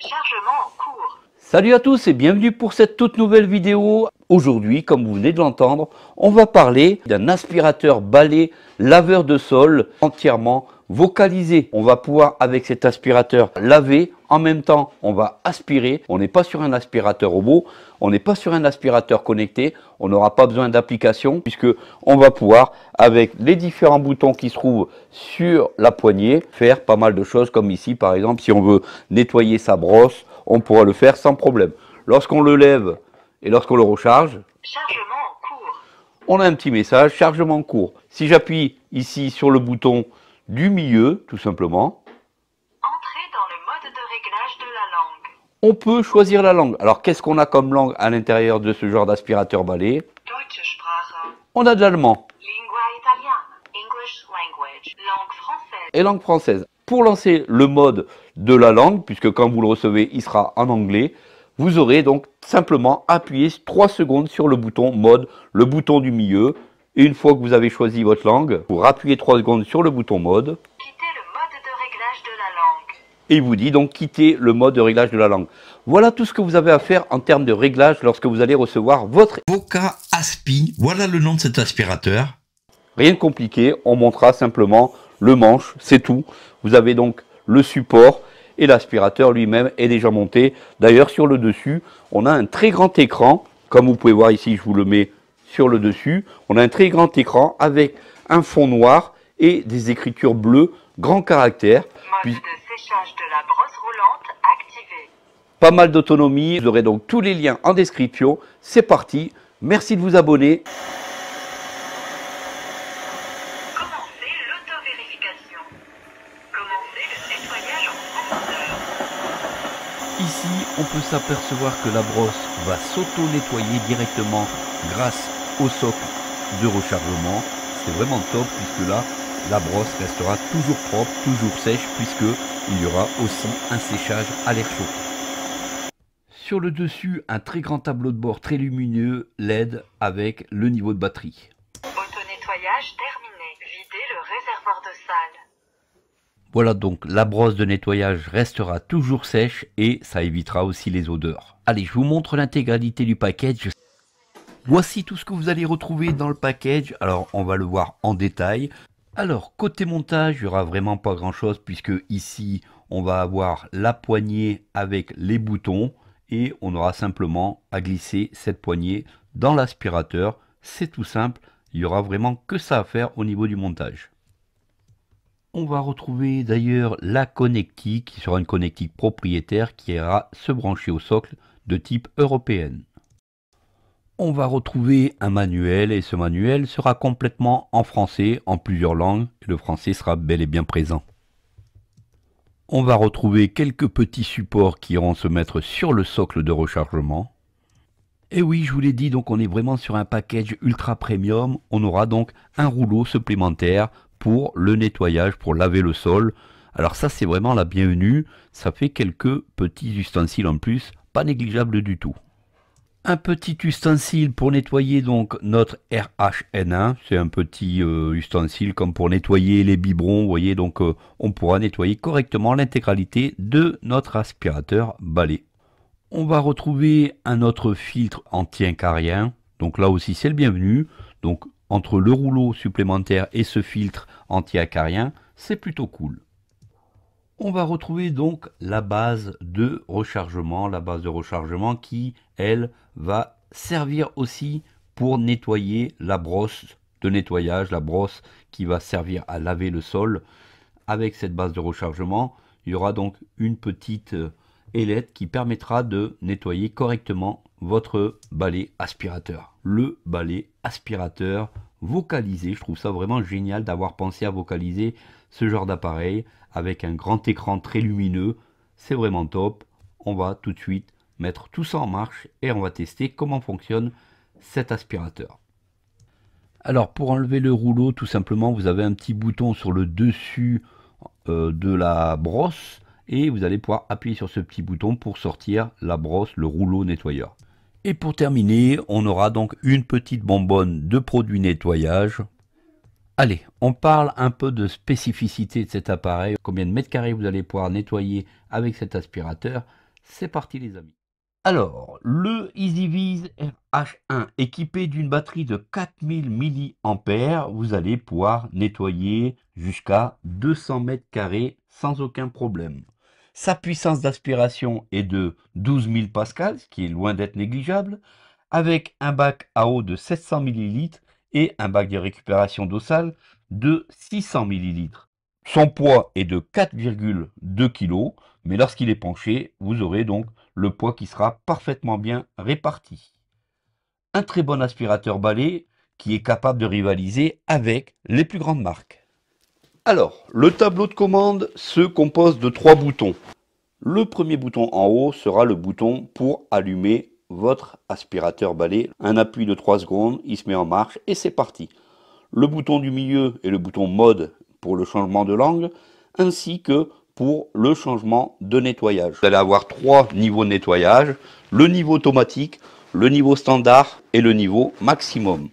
Chargement en cours. Salut à tous et bienvenue pour cette toute nouvelle vidéo. Aujourd'hui, comme vous venez de l'entendre, on va parler d'un aspirateur balai laveur de sol entièrement vocalisé. On va pouvoir avec cet aspirateur laver, en même temps on va aspirer. On n'est pas sur un aspirateur robot, on n'est pas sur un aspirateur connecté, on n'aura pas besoin d'application puisque on va pouvoir avec les différents boutons qui se trouvent sur la poignée faire pas mal de choses comme ici par exemple si on veut nettoyer sa brosse, on pourra le faire sans problème. Lorsqu'on le lève et lorsqu'on le recharge, Chargement en cours. on a un petit message, chargement en cours. Si j'appuie ici sur le bouton du milieu, tout simplement, Entrez dans le mode de réglage de la langue. on peut choisir la langue. Alors, qu'est-ce qu'on a comme langue à l'intérieur de ce genre d'aspirateur balai? Deutsche Sprache. On a de l'allemand Lingua italiana. English language. Langue française. et langue française. Pour lancer le mode de la langue, puisque quand vous le recevez, il sera en anglais, vous aurez donc simplement appuyé 3 secondes sur le bouton mode, le bouton du milieu. Et une fois que vous avez choisi votre langue, vous rappuyez 3 secondes sur le bouton mode. Quittez le mode de réglage de la langue. Et il vous dit donc quitter le mode de réglage de la langue. Voilà tout ce que vous avez à faire en termes de réglage lorsque vous allez recevoir votre Voca Aspi, voilà le nom de cet aspirateur. Rien de compliqué, on montrera simplement le manche, c'est tout. Vous avez donc le support et l'aspirateur lui-même est déjà monté. D'ailleurs sur le dessus, on a un très grand écran, comme vous pouvez voir ici, je vous le mets sur le dessus. On a un très grand écran avec un fond noir et des écritures bleues, grand caractère. Mode Puis, de séchage de la brosse roulante activé. pas mal d'autonomie, vous aurez donc tous les liens en description. C'est parti, merci de vous abonner. Commencez l'auto-vérification. Commencez le nettoyage en profondeur. Ici, on peut s'apercevoir que la brosse va s'auto-nettoyer directement grâce au socle de rechargement. C'est vraiment top puisque là, la brosse restera toujours propre, toujours sèche puisque il y aura aussi un séchage à l'air chaud. Sur le dessus, un très grand tableau de bord très lumineux LED avec le niveau de batterie. Auto-nettoyage terminé. Videz le réservoir de salle. Voilà donc la brosse de nettoyage restera toujours sèche et ça évitera aussi les odeurs. Allez, je vous montre l'intégralité du package. Voici tout ce que vous allez retrouver dans le package. Alors on va le voir en détail. Alors côté montage, il n'y aura vraiment pas grand chose puisque ici on va avoir la poignée avec les boutons et on aura simplement à glisser cette poignée dans l'aspirateur. C'est tout simple, il n'y aura vraiment que ça à faire au niveau du montage. On va retrouver d'ailleurs la connectique qui sera une connectique propriétaire qui ira se brancher au socle de type européenne. On va retrouver un manuel et ce manuel sera complètement en français, en plusieurs langues, et le français sera bel et bien présent. On va retrouver quelques petits supports qui iront se mettre sur le socle de rechargement. Et oui, je vous l'ai dit, donc on est vraiment sur un package ultra premium. On aura donc un rouleau supplémentaire pour le nettoyage, pour laver le sol. Alors ça, c'est vraiment la bienvenue. Ça fait quelques petits ustensiles en plus, pas négligeables du tout. Un petit ustensile pour nettoyer donc notre RHN1. C'est un petit ustensile comme pour nettoyer les biberons. Vous voyez, donc on pourra nettoyer correctement l'intégralité de notre aspirateur balai. On va retrouver un autre filtre anti-acarien. Donc là aussi, c'est le bienvenu. Donc entre le rouleau supplémentaire et ce filtre anti-acarien, c'est plutôt cool. On va retrouver donc la base de rechargement qui, elle, va servir aussi pour nettoyer la brosse de nettoyage, la brosse qui va servir à laver le sol. Avec cette base de rechargement, il y aura donc une petite ailette qui permettra de nettoyer correctement votre balai aspirateur. Le balai aspirateur vocalisé, je trouve ça vraiment génial d'avoir pensé à vocaliser ce genre d'appareil avec un grand écran très lumineux, c'est vraiment top. On va tout de suite mettre tout ça en marche et on va tester comment fonctionne cet aspirateur. Alors pour enlever le rouleau, tout simplement, vous avez un petit bouton sur le dessus de la brosse et vous allez pouvoir appuyer sur ce petit bouton pour sortir la brosse, le rouleau nettoyeur. Et pour terminer, on aura donc une petite bonbonne de produit nettoyage. Allez, on parle un peu de spécificité de cet appareil. Combien de mètres carrés vous allez pouvoir nettoyer avec cet aspirateur? C'est parti les amis. Alors, le EasyViz RH1 équipé d'une batterie de 4000 mAh, vous allez pouvoir nettoyer jusqu'à 200 mètres carrés sans aucun problème. Sa puissance d'aspiration est de 12 000 pascal, ce qui est loin d'être négligeable, avec un bac à eau de 700 ml et un bac de récupération d'eau sale de 600 ml. Son poids est de 4,2 kg, mais lorsqu'il est penché, vous aurez donc le poids qui sera parfaitement bien réparti. Un très bon aspirateur balai qui est capable de rivaliser avec les plus grandes marques. Alors, le tableau de commande se compose de 3 boutons. Le premier bouton en haut sera le bouton pour allumer votre aspirateur balai. Un appui de 3 secondes, il se met en marche et c'est parti. Le bouton du milieu est le bouton mode pour le changement de langue, ainsi que pour le changement de nettoyage. Vous allez avoir 3 niveaux de nettoyage, le niveau automatique, le niveau standard et le niveau maximum.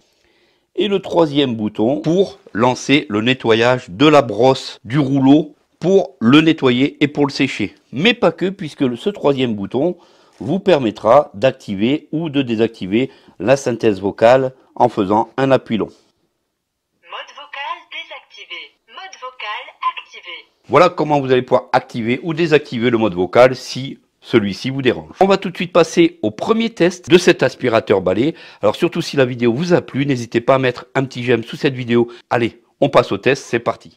Et le troisième bouton pour lancer le nettoyage de la brosse, du rouleau, pour le nettoyer et pour le sécher. Mais pas que, puisque ce troisième bouton vous permettra d'activer ou de désactiver la synthèse vocale en faisant un appui long. Mode vocal désactivé. Mode vocal activé. Voilà comment vous allez pouvoir activer ou désactiver le mode vocal si celui-ci vous dérange. On va tout de suite passer au premier test de cet aspirateur balai. Alors surtout si la vidéo vous a plu, n'hésitez pas à mettre un petit j'aime sous cette vidéo. Allez, on passe au test, c'est parti.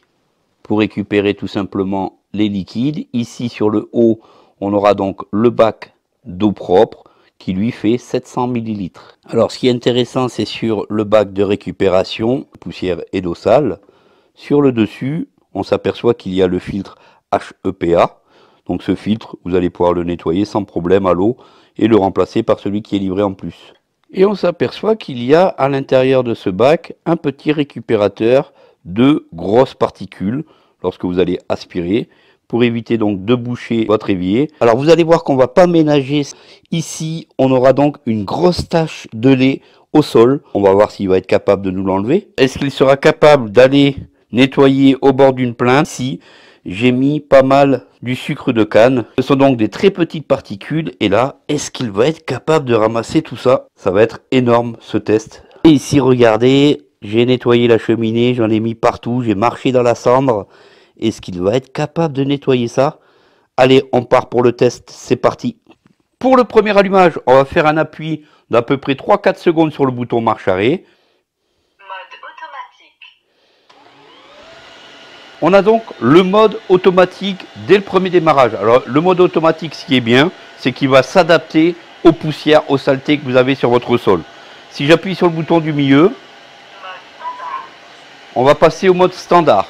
Pour récupérer tout simplement les liquides, ici sur le haut, on aura donc le bac d'eau propre qui lui fait 700 ml. Alors ce qui est intéressant, c'est sur le bac de récupération, poussière et d'eau sale. Sur le dessus, on s'aperçoit qu'il y a le filtre HEPA. Donc ce filtre, vous allez pouvoir le nettoyer sans problème à l'eau et le remplacer par celui qui est livré en plus. Et on s'aperçoit qu'il y a à l'intérieur de ce bac un petit récupérateur de grosses particules lorsque vous allez aspirer, pour éviter donc de boucher votre évier. Alors vous allez voir qu'on ne va pas ménager. Ici, on aura donc une grosse tache de lait au sol. On va voir s'il va être capable de nous l'enlever. Est-ce qu'il sera capable d'aller nettoyer au bord d'une plainte? Ici, j'ai mis pas mal du sucre de canne. Ce sont donc des très petites particules. Et là, est-ce qu'il va être capable de ramasser tout ça? Ça va être énorme ce test. Et ici, regardez, j'ai nettoyé la cheminée, j'en ai mis partout, j'ai marché dans la cendre. Est-ce qu'il va être capable de nettoyer ça? Allez, on part pour le test, c'est parti. Pour le premier allumage, on va faire un appui d'à peu près 3-4 secondes sur le bouton marche arrêt. Mode automatique. On a donc le mode automatique dès le premier démarrage. Alors le mode automatique, ce qui est bien, c'est qu'il va s'adapter aux poussières, aux saletés que vous avez sur votre sol. Si j'appuie sur le bouton du milieu, Mode standard. on va passer au mode standard.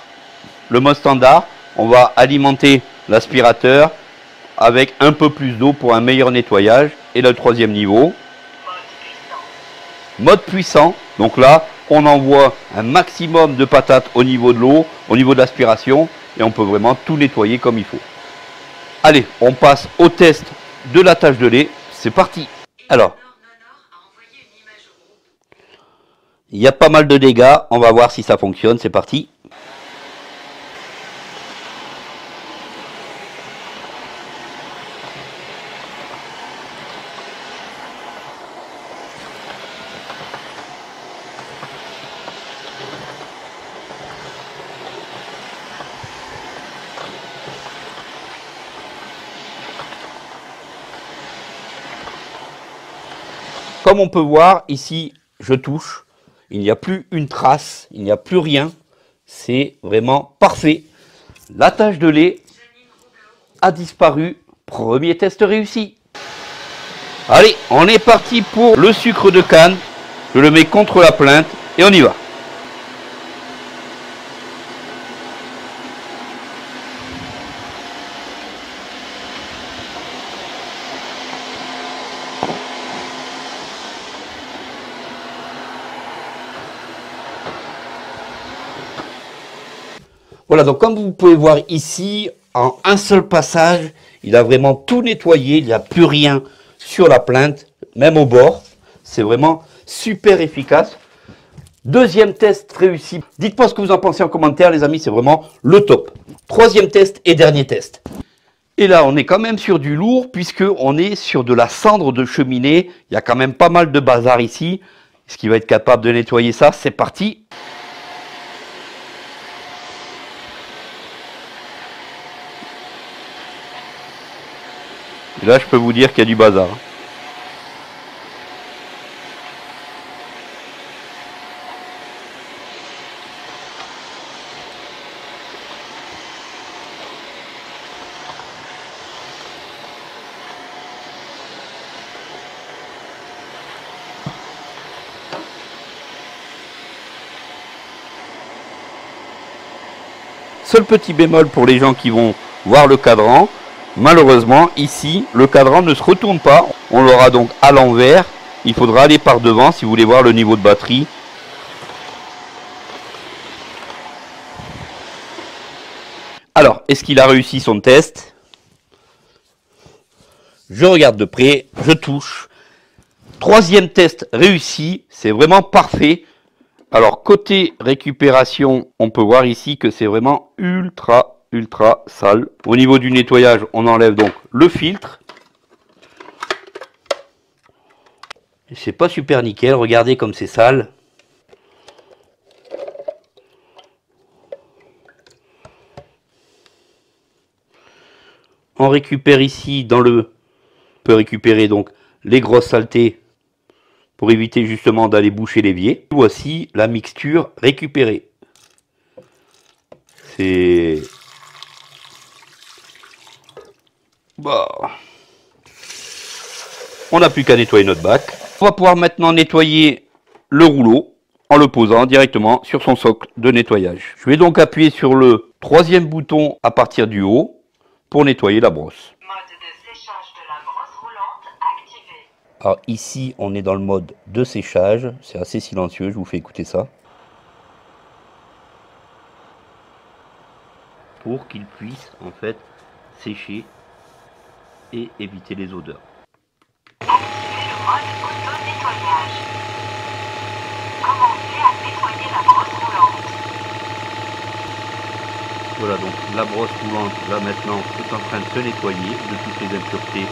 Le mode standard, on va alimenter l'aspirateur avec un peu plus d'eau pour un meilleur nettoyage. Et le troisième niveau, mode puissant. Donc là, on envoie un maximum de patates au niveau de l'eau, au niveau de l'aspiration, et on peut vraiment tout nettoyer comme il faut. Allez, on passe au test de la tache de lait. C'est parti. Alors, il y a pas mal de dégâts. On va voir si ça fonctionne. C'est parti. Comme on peut voir, ici, je touche. Il n'y a plus une trace, il n'y a plus rien. C'est vraiment parfait. La tache de lait a disparu. Premier test réussi. Allez, on est parti pour le sucre de canne. Je le mets contre la plainte et on y va. Voilà, donc comme vous pouvez voir ici, en un seul passage, il a vraiment tout nettoyé, il n'y a plus rien sur la plainte, même au bord. C'est vraiment super efficace. Deuxième test réussi. Dites-moi ce que vous en pensez en commentaire, les amis, c'est vraiment le top. Troisième test et dernier test. Et là, on est quand même sur du lourd, puisqu'on est sur de la cendre de cheminée. Il y a quand même pas mal de bazar ici. Est-ce qu'il va être capable de nettoyer ça? C'est parti! Et là, je peux vous dire qu'il y a du bazar. Seul petit bémol pour les gens qui vont voir le cadran, malheureusement ici le cadran ne se retourne pas, on l'aura donc à l'envers, il faudra aller par devant si vous voulez voir le niveau de batterie. Alors, est-ce qu'il a réussi son test? Je regarde de près, je touche. Troisième test réussi, c'est vraiment parfait. Alors côté récupération, on peut voir ici que c'est vraiment ultra sale. Au niveau du nettoyage, on enlève donc le filtre. C'est pas super nickel, regardez comme c'est sale. On récupère ici dans le... On peut récupérer donc les grosses saletés pour éviter justement d'aller boucher l'évier. Voici la mixture récupérée. C'est... Bah... On n'a plus qu'à nettoyer notre bac. On va pouvoir maintenant nettoyer le rouleau en le posant directement sur son socle de nettoyage. Je vais donc appuyer sur le troisième bouton à partir du haut pour nettoyer la brosse. Mode de séchage de la brosse roulante activé. Alors ici, on est dans le mode de séchage. C'est assez silencieux, je vous fais écouter ça. Pour qu'il puisse en fait sécher et éviter les odeurs. Activez le mode auto-nettoyage. Commencez à nettoyer la brosse roulante. Voilà, donc la brosse roulante là maintenant est en train de se nettoyer de toutes les impuretés.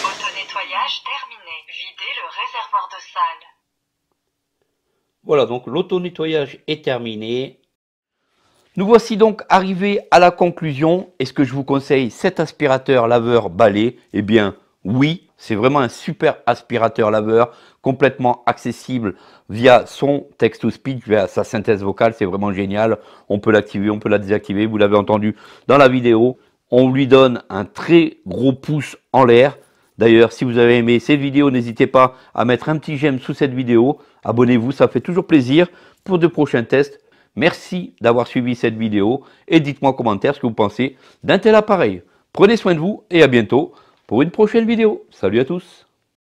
Auto-nettoyage terminé. Videz le réservoir de sale. Voilà, donc l'auto-nettoyage est terminé. Nous voici donc arrivés à la conclusion. Est-ce que je vous conseille cet aspirateur laveur balai? Eh bien oui, c'est vraiment un super aspirateur laveur, complètement accessible via son text-to-speech, via sa synthèse vocale, c'est vraiment génial. On peut l'activer, on peut la désactiver, vous l'avez entendu dans la vidéo. On lui donne un très gros pouce en l'air. D'ailleurs, si vous avez aimé cette vidéo, n'hésitez pas à mettre un petit j'aime sous cette vidéo. Abonnez-vous, ça fait toujours plaisir pour de prochains tests. Merci d'avoir suivi cette vidéo et dites-moi en commentaire ce que vous pensez d'un tel appareil. Prenez soin de vous et à bientôt pour une prochaine vidéo. Salut à tous!